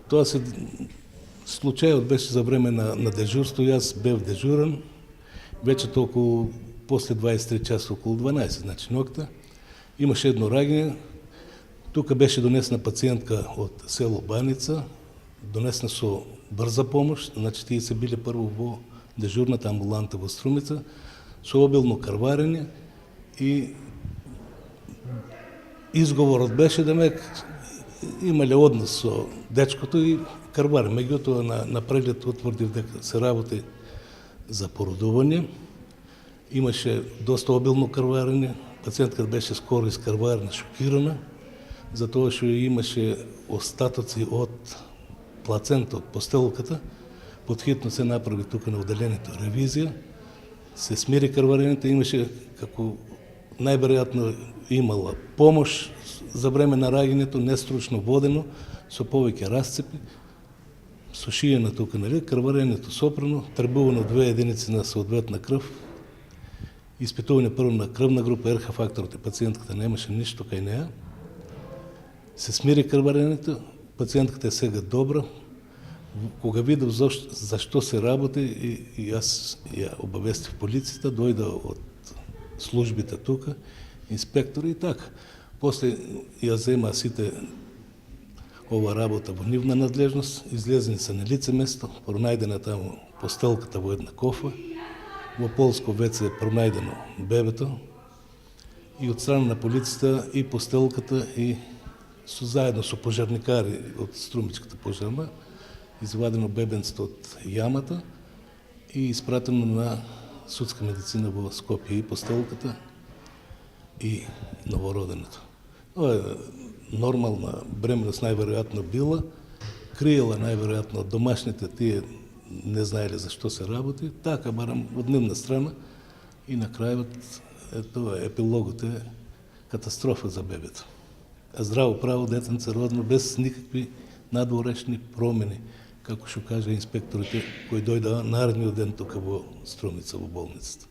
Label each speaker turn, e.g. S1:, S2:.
S1: Тоа се случајот беше за време на дежурство и аз бев дежурен, вече толку после 23 часа, околу 12, значи ноќта. Имаше едно раѓање, тука беше донесна пациентка од село Баница, донесна со брза помош, значи тие се биле прво во дежурната амбуланта во Струмица, со обилно крварење и изговорот беше да имале однос со дечкото и крваре. Меѓутоа на преглед утврдив дека се работи за породување. Имаше доста обилно крварење, пациентката беше скоро искрварена, шокирана, затоа што имаше остатоци од плацента, од постелката. Подхитно се направи тука на одделението ревизија, се смири крварењето, имаше како најверојатно имала помош за време на раѓањето, нестручно водено, со повеќе расцепи, сушиена тука, крварењето сопрано, требувано 2 единици на соодветна крв, испитување прво на крвна група, РХ факторот и пациентката немаше ништо кај неа. Се смири крварењето, пациентката е сега добра. Кога видов зашто се работи, и аз ја обавестив полицијата, дојда од службите тука, инспектори и така. После ја зема сите ова работа во нивна надлежност, излезени се на лице место, пронајдена таму постелката во една кофа, во полско веце е пронајдено бебето и од страна на полицијата и постелката и заедно со пожарникари од Струмичката пожарна извадено бебенцето од јамата и испратено на судска медицина во Скопје, и постелката и новороденето. Тоа е нормална бременост, најверојатно била, криела најверојатно од домашните, тие не знаеле за што се работи, така барам од нивна страна, и на крајот тоа епилогот е катастрофа за бебето. А здраво право детенце родно без никакви надворешни промени, како што кажа инспекторите кои дојдаа наредниот ден тука во Струмица во болницата.